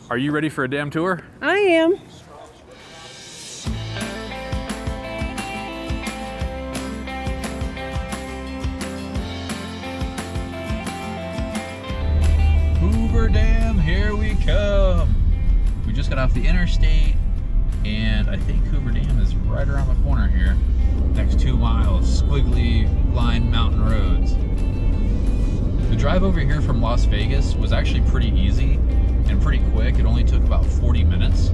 Are you ready for a dam tour? I am. Hoover Dam, here we come. We just got off the interstate, and I think Hoover Dam is right around the corner here. Next 2 miles, squiggly line mountain roads. The drive over here from Las Vegas was actually pretty easy and pretty quick. It only took about 40 minutes.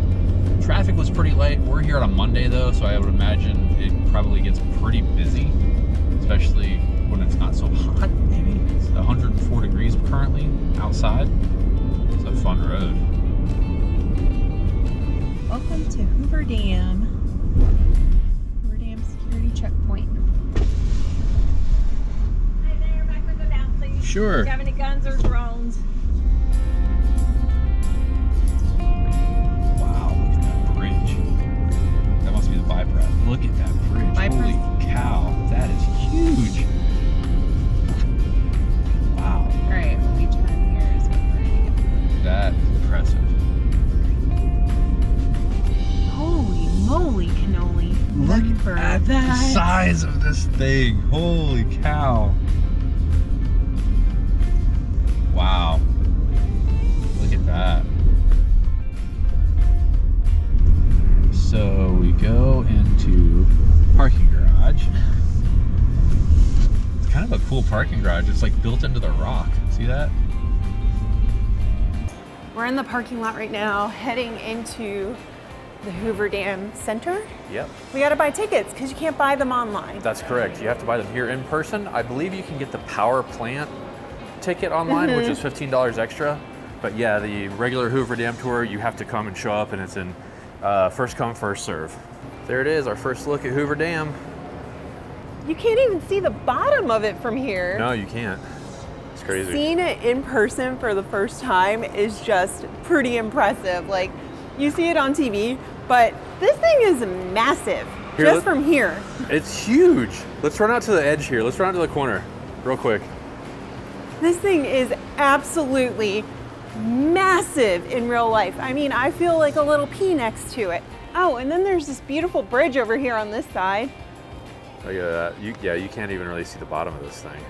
Traffic was pretty light. We're here on a Monday though, so I would imagine it probably gets pretty busy, especially when it's not so hot, maybe. It's 104 degrees currently outside. It's a fun road. Welcome to Hoover Dam. Hoover Dam security checkpoint. Hi there, back window down, please. Sure. Do you have any guns or drones? Wow, look at that bridge. That must be the bypass. Look at that bridge. Bypass. Holy cow, that is huge. Wow. Alright, when we turn here is when we're ready to go. That is impressive. Holy moly cannoli. Look at the that. size of this thing. Holy cow. Wow. Look at that. So we go into parking garage. It's kind of a cool parking garage. It's like built into the rock. See that? We're in the parking lot right now, heading into the Hoover Dam Center. Yep, We gotta buy tickets because you can't buy them online. that's correct. You have to buy them here in person. I believe you can get the power plant ticket online, which is $15 extra. But yeah, the regular Hoover Dam tour, you have to come and show up, and it's in first come, first serve. There it is, our first look at Hoover Dam. You can't even see the bottom of it from here. No, you can't. It's crazy. Seeing it in person for the first time is just pretty impressive. Like, you see it on TV, but this thing is massive, Here, just let- from here. It's huge. Let's run out to the edge here. Let's run out to the corner real quick. This thing is absolutely massive in real life. I mean, I feel like a little pea next to it. Oh, and then there's this beautiful bridge over here on this side. Look at that. You can't even really see the bottom of this thing.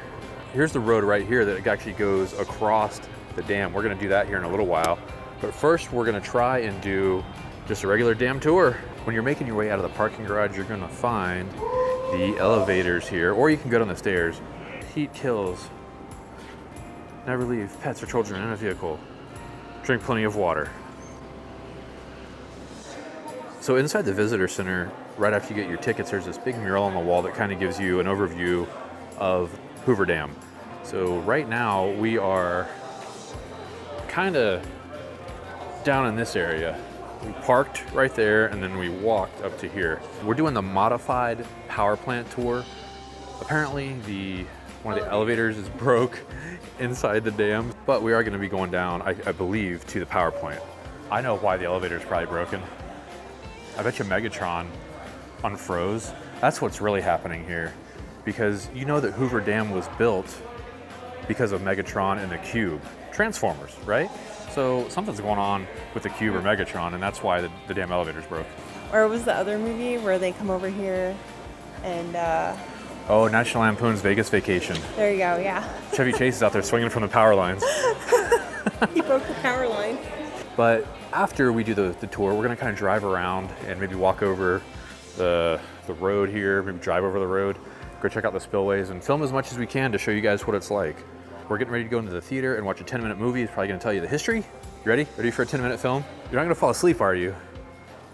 Here's the road right here that actually goes across the dam. We're gonna do that here in a little while. But first, we're gonna try and do just a regular dam tour. When you're making your way out of the parking garage, you're gonna find the elevators here, or you can go down the stairs. Heat kills. Never leave pets or children in a vehicle. Drink plenty of water. So inside the visitor center, right after you get your tickets, there's this big mural on the wall that kind of gives you an overview of Hoover Dam. So right now we are kind of down in this area. We parked right there and then we walked up to here. We're doing the modified power plant tour. Apparently one of the elevators is broke inside the dam, but we are going to be going down, I believe, to the power plant. I know why the elevator is probably broken. I bet you Megatron unfroze. That's what's really happening here, because you know that Hoover Dam was built because of Megatron and the Cube. Transformers, right? So something's going on with the Cube or Megatron, and that's why the damn elevator's broke. Or was the other movie where they come over here and Oh, National Lampoon's Vegas Vacation. there you go, yeah. Chevy Chase is out there swinging from the power lines. He broke the power line. But after we do the tour, we're gonna kind of drive around and maybe walk over the road here, maybe drive over the road, go check out the spillways and film as much as we can to show you guys what it's like. We're getting ready to go into the theater and watch a 10-minute movie. It's probably gonna tell you the history. You ready? Ready for a 10-minute film? You're not gonna fall asleep, are you?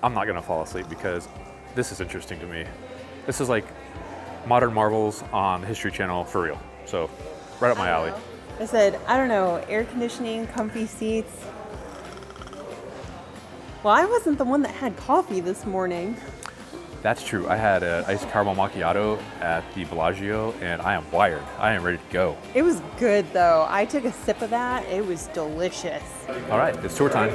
I'm not gonna fall asleep because this is interesting to me. This is like modern marvels on the History Channel for real. So, right up my alley. I said, I don't know, air conditioning, comfy seats. Well, I wasn't the one that had coffee this morning. That's true. I had an iced caramel macchiato at the Bellagio, and I am wired. I am ready to go. It was good though. I took a sip of that. It was delicious. All right, it's tour time.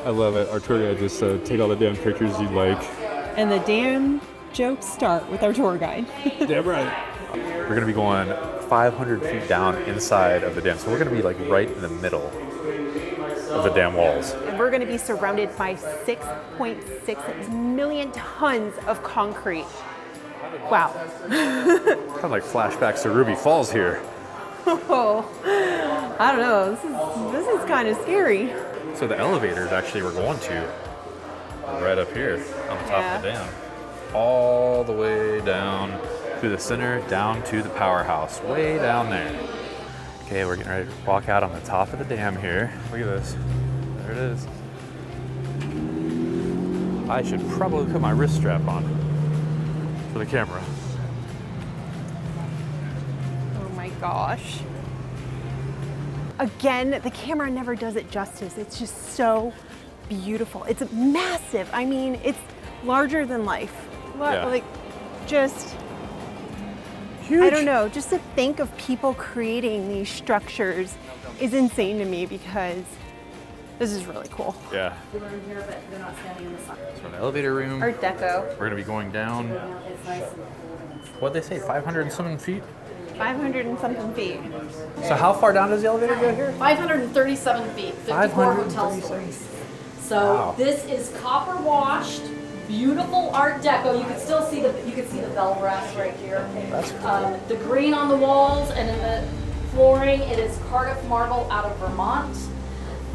I love it. Our tour guide just take all the damn pictures you'd like. And the damn jokes start with our tour guide. Damn right. We're gonna be going 500 feet down inside of the dam, so we're gonna be like right in the middle. of the dam walls. And we're going to be surrounded by 6.6 million tons of concrete. Wow. Kind of like flashbacks to Ruby Falls here. Oh, I don't know. This is kind of scary. So the elevators actually we're going to right up here on the top of the dam. All the way down through the center, down to the powerhouse, way down there. Okay, we're getting ready to walk out on the top of the dam here. Look at this. There it is. I should probably put my wrist strap on for the camera. Oh my gosh. Again, the camera never does it justice. It's just so beautiful. It's massive. I mean, it's larger than life. Yeah. Like, just, Huge. I don't know, just to think of people creating these structures is insane to me because this is really cool. Yeah. So an elevator room. Art Deco. We're gonna be going down. What'd they say? 500 and something feet. 500 and something feet. So how far down does the elevator go here? 537 feet, 54 hotel stories. So Wow. this is copper washed, beautiful Art Deco. You can still see the bell brass right here. That's cool. The green on the walls and in the flooring, it is Cardiff marble out of Vermont,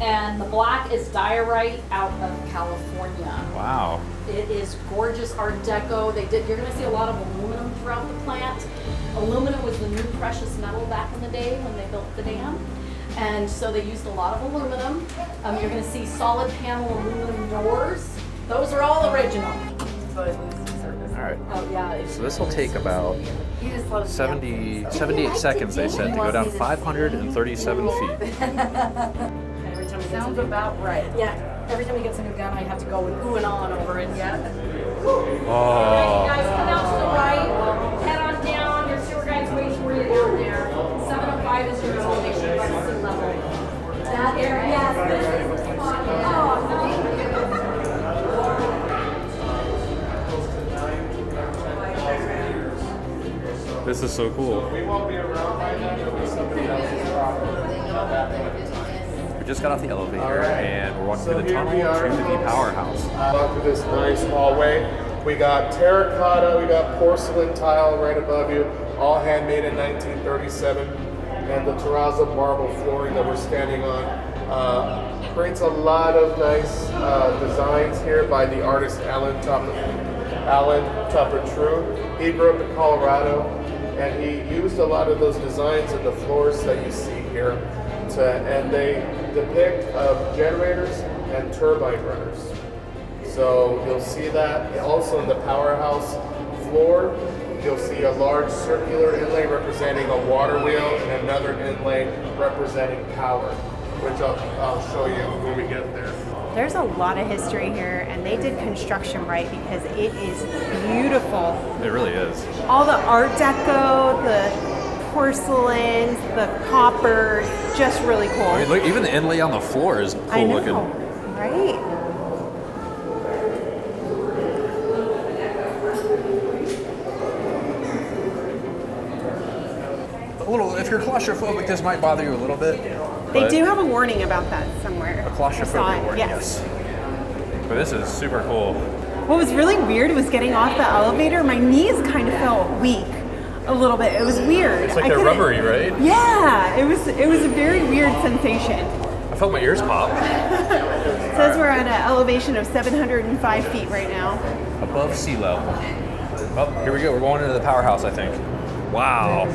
and the black is diorite out of California. Wow. It is gorgeous Art Deco. You're going to see a lot of aluminum throughout the plant. Aluminum was the new precious metal back in the day when they built the dam. And so they used a lot of aluminum. You're going to see solid panel aluminum doors. Those are all original. All right. Oh, yeah. So this will take about 78 seconds, they said, to go down 537 feet. Sounds about right. Yeah. Every time he gets a new gun, I have to go and ooh and on over it. Yeah. Oh. Guys, come out to the right, head on down. Your sewer guide's waiting for you down there. 705 is your elevation by sea level. That area, yes, this is the spot. Oh, no. This is so cool. We just got off the elevator and we're walking through the tunnel to the powerhouse. Through this nice hallway. We got terracotta, we got porcelain tile right above you, all handmade in 1937. And the terrazzo marble flooring that we're standing on creates a lot of nice designs here by the artist Alan Tupper-True. He grew up in Colorado, and he used a lot of those designs in the floors that you see here. And they depict generators and turbine runners. So you'll see that also in the powerhouse floor. You'll see a large circular inlay representing a water wheel and another inlay representing power, which I'll show you when we get there. There's a lot of history here, and they did construction right because it is beautiful. It really is. All the Art Deco, the porcelains, the copper, just really cool. I mean, look, even the inlay on the floor is cool I know, looking. right? A little, if you're claustrophobic, this might bother you a little bit. They do have a warning about that somewhere. A claustrophobia I saw it, warning, yes. But this is super cool. What was really weird was getting off the elevator. My knees kind of felt weak a little bit. It was weird. It's like I they're couldn't- rubbery, right? Yeah, it was a very weird sensation. I felt my ears pop. It says we're at an elevation of 705 feet right now. Above sea level. Oh, here we go. We're going into the powerhouse, I think. Wow.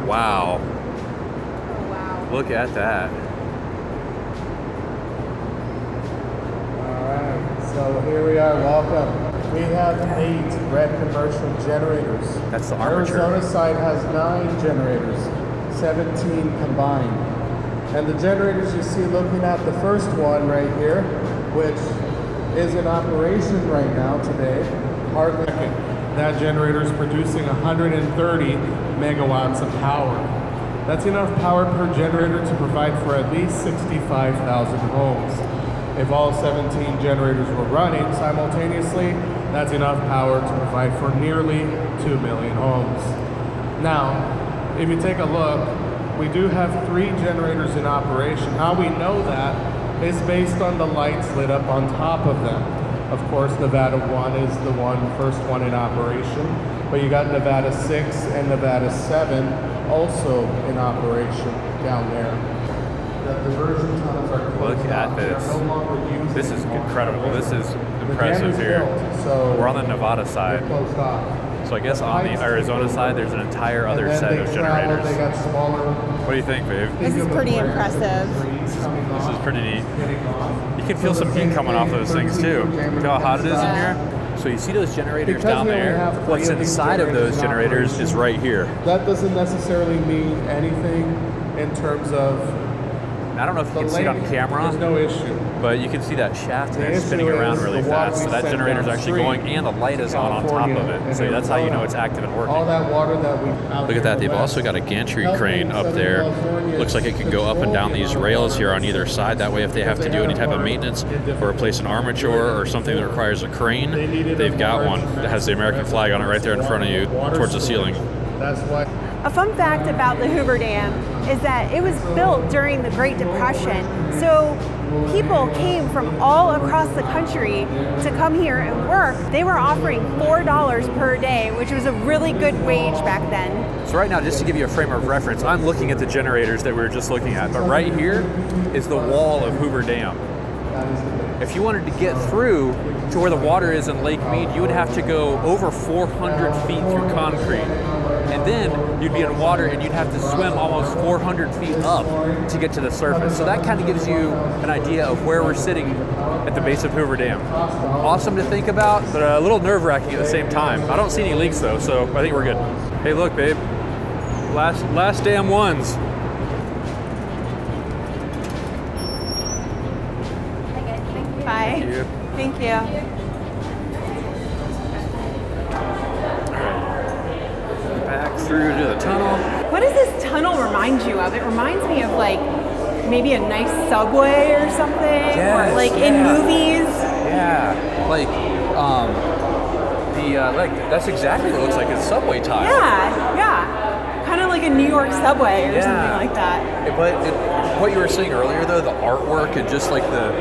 Wow. Wow. Look at that. Alright, so here we are, welcome. We have 8 red commercial generators. That's the armature. Arizona side has 9 generators, 17 combined. And the generators you see looking at the first one right here, which is in operation right now today, hardly. That generator is producing 130 megawatts of power. That's enough power per generator to provide for at least 65,000 homes. If all 17 generators were running simultaneously, that's enough power to provide for nearly 2 million homes. Now, if you take a look, we do have 3 generators in operation. How we know that is based on the lights lit up on top of them. Of course, Nevada 1 is the first one in operation, but you got Nevada 6 and Nevada 7 also in operation down there. The diversion tunnels are closed. Look at off. They're this. no longer using This is them. incredible. This is The dam impressive is here. built, so We're on the Nevada they're side. closed off. So I guess on the Arizona side, there's an entire And other then set they of travel, generators. They got smaller. What do you think, babe? This is pretty impressive. This is pretty neat. You can feel some heat coming off those things too. Look how hot it is in here. So you see those generators Because down we only there? have 3 What's of these inside of those generators generators in is right here. That doesn't necessarily mean anything in terms of And I don't know if you the can see it on length. camera, There's no issue. but you can see that shaft The there spinning issue around is really the water fast. So we that send generator's actually downstream going and the light is on top California of it. and So that's how you know Arizona. it's active and working. All that water that we Look at that, they've also got a gantry crane up there. Looks like it can go up and down these rails here on either side. That way if they have to do any type of maintenance or replace an armature or something that requires a crane, they've got one that has the American flag on it right there in front of you towards the ceiling. That's why. A fun fact about the Hoover Dam is that it was built during the Great Depression. So people came from all across the country to come here and work. They were offering $4 per day, which was a really good wage back then. So right now, just to give you a frame of reference, I'm looking at the generators that we were just looking at, but right here is the wall of Hoover Dam. If you wanted to get through to where the water is in Lake Mead, you would have to go over 400 feet through concrete. And then you'd be in water and you'd have to swim almost 400 feet up to get to the surface. So that kind of gives you an idea of where we're sitting at the base of Hoover Dam. Awesome to think about, but a little nerve-wracking at the same time. I don't see any leaks though, so I think we're good. Hey, look, babe. Last dam ones. Bye. Thank you. Thank you. Back through to the tunnel. What does this tunnel remind you of? It reminds me of like maybe a nice subway or something, Yes, or like in yeah. movies. Yeah, like that's exactly what it looks like. It's subway tile. Yeah. Kind of like a New York subway or something like that. What you were saying earlier, though, the artwork and just like the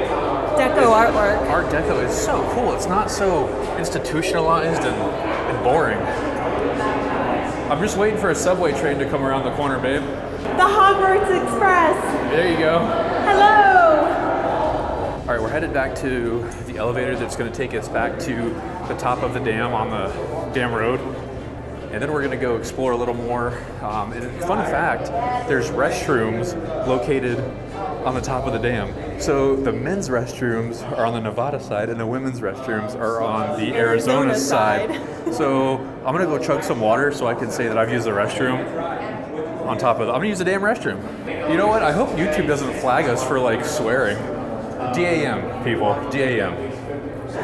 Deco artwork. Art Deco is so cool. It's not so institutionalized and boring. I'm just waiting for a subway train to come around the corner, babe. The Hogwarts Express. There you go. Hello. All right, we're headed back to the elevator that's going to take us back to the top of the dam on the dam road. And then we're going to go explore a little more. And fun fact, there's restrooms located on the top of the dam. So the men's restrooms are on the Nevada side and the women's restrooms are on the Arizona side. So I'm going to go chug some water so I can say that I've used the restroom on top of I'm going to use the damn restroom. You know what? I hope YouTube doesn't flag us for like swearing. DAM, people. DAM.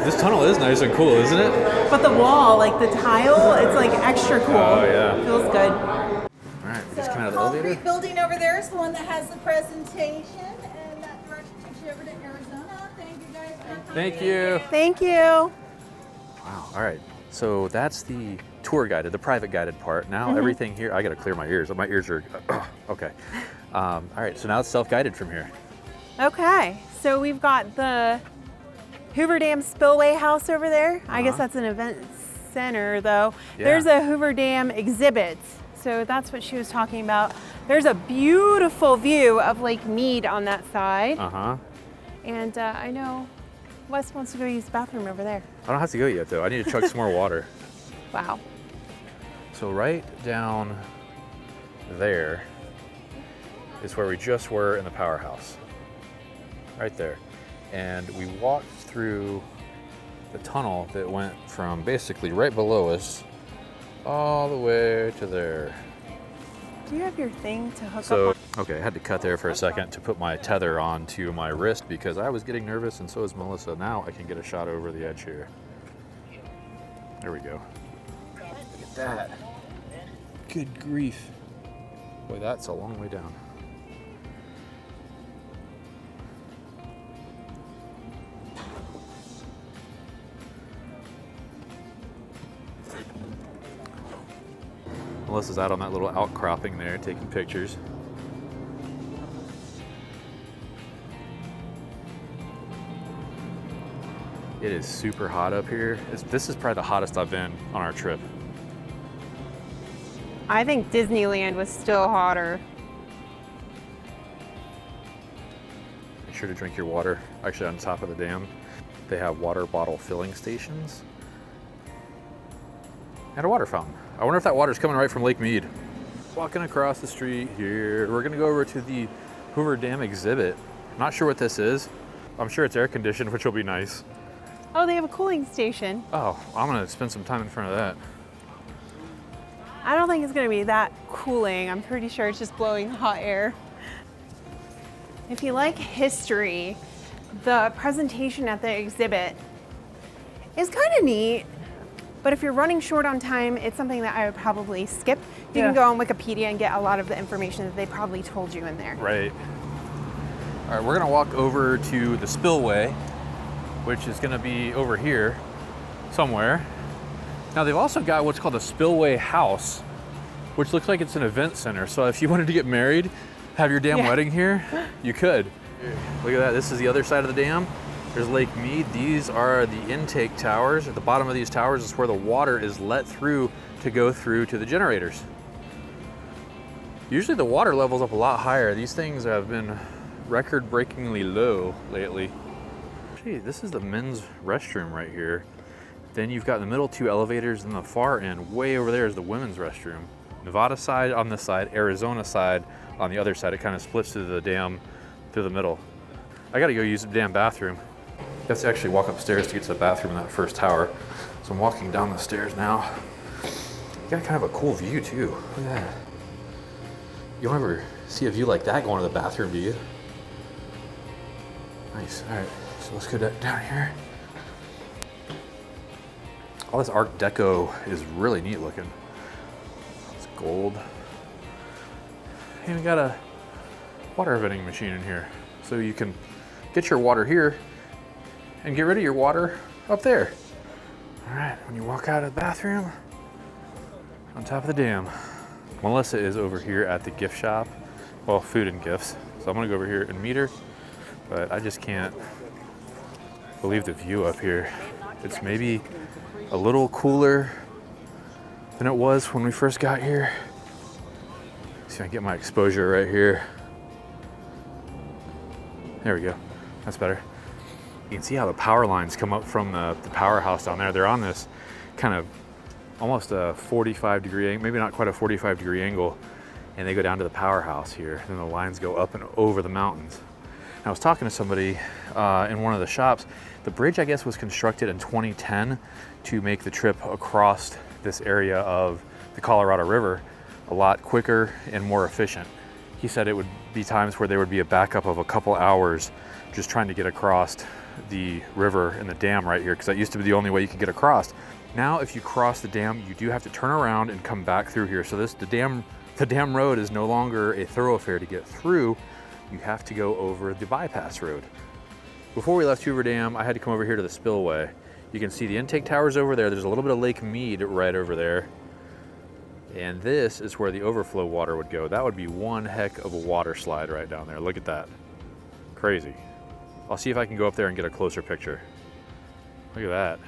This tunnel is nice and cool, isn't it? But the wall, like the tile, it's like extra cool. Oh, yeah. Feels good. All right, we just came out of the concrete elevator. building over there is the one that has the presentation, and that direction takes you over to Arizona. Thank you guys for coming. Thank you. Thank you. Wow. All right. So that's the tour guided, the private guided part. Now everything here, I got to clear my ears. My ears are okay. All right. So now it's self-guided from here. Okay, so we've got the Hoover Dam Spillway House over there. I guess that's an event center though. Yeah. There's a Hoover Dam exhibit. So that's what she was talking about. There's a beautiful view of Lake Mead on that side. And I know Wes wants to go use the bathroom over there. I don't have to go yet though. I need to chug some more water. Wow. So right down there is where we just were in the powerhouse. Right there. And we walked through the tunnel that went from basically right below us all the way to there. Do you have your thing to hook So, up on? okay, I had to cut there for a second to put my tether onto my wrist because I was getting nervous and so was Melissa. Now I can get a shot over the edge here. There we go. Look at that. Good grief. Boy, that's a long way down. Melissa's out on that little outcropping there taking pictures. It is super hot up here. This is probably the hottest I've been on our trip. I think Disneyland was still hotter. Make sure to drink your water. Actually, on top of the dam, they have water bottle filling stations and a water fountain. I wonder if that water's coming right from Lake Mead. Walking across the street here, we're gonna go over to the Hoover Dam exhibit. Not sure what this is. I'm sure it's air conditioned, which will be nice. Oh, they have a cooling station. Oh, I'm gonna spend some time in front of that. I don't think it's gonna be that cooling. I'm pretty sure it's just blowing hot air. If you like history, the presentation at the exhibit is kind of neat, but if you're running short on time, it's something that I would probably skip. You can go on Wikipedia and get a lot of the information that they probably told you in there. Right. All right, we're gonna walk over to the spillway, which is gonna be over here somewhere. Now they've also got what's called a spillway house, which looks like it's an event center. So if you wanted to get married, have your damn wedding here, you could. Look at that, this is the other side of the dam. There's Lake Mead. These are the intake towers. At the bottom of these towers is where the water is let through to go through to the generators. Usually the water level's up a lot higher. These things have been record-breakingly low lately. Gee, this is the men's restroom right here. Then you've got in the middle 2 elevators, and the far end, way over there, is the women's restroom. Nevada side on this side, Arizona side on the other side. It kind of splits through the dam through the middle. I gotta go use the damn bathroom. You have to actually walk upstairs to get to the bathroom in that first tower. So I'm walking down the stairs now. You got kind of a cool view too. Look at that. You don't ever see a view like that going to the bathroom, do you? Nice, all right, so let's go down here. All this Art Deco is really neat looking. It's gold. Even got a water vending machine in here. So you can get your water here and get rid of your water up there. All right, when you walk out of the bathroom, on top of the dam. Melissa is over here at the gift shop. Well, food and gifts. So I'm gonna go over here and meet her, but I just can't believe the view up here. It's maybe a little cooler than it was when we first got here. See if I can get my exposure right here. There we go, that's better. You can see how the power lines come up from the powerhouse down there. They're on this kind of almost a 45-degree, maybe not quite a 45-degree angle, and they go down to the powerhouse here. And the lines go up and over the mountains. And I was talking to somebody in one of the shops. The bridge, I guess, was constructed in 2010 to make the trip across this area of the Colorado River a lot quicker and more efficient. He said it would be times where there would be a backup of a couple hours just trying to get across the river and the dam right here, because that used to be the only way you could get across. Now, if you cross the dam, you do have to turn around and come back through here. So the dam road is no longer a thoroughfare to get through. You have to go over the bypass road. Before we left Hoover Dam, I had to come over here to the spillway. You can see the intake towers over there. There's a little bit of Lake Mead right over there. And this is where the overflow water would go. That would be one heck of a water slide right down there. Look at that. Crazy. I'll see if I can go up there and get a closer picture. Look at that.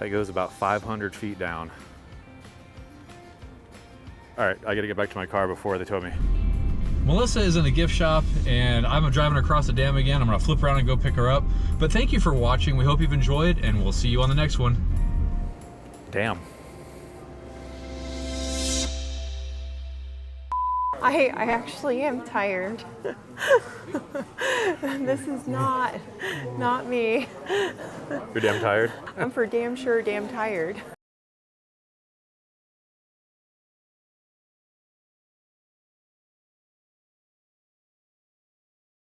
That goes about 500 feet down. All right, I gotta get back to my car before they tow me. Melissa is in the gift shop and I'm driving across the dam again. I'm gonna flip around and go pick her up. But thank you for watching. We hope you've enjoyed and we'll see you on the next one. Damn. I actually am tired. This is not me. You're damn tired? I'm for damn sure damn tired.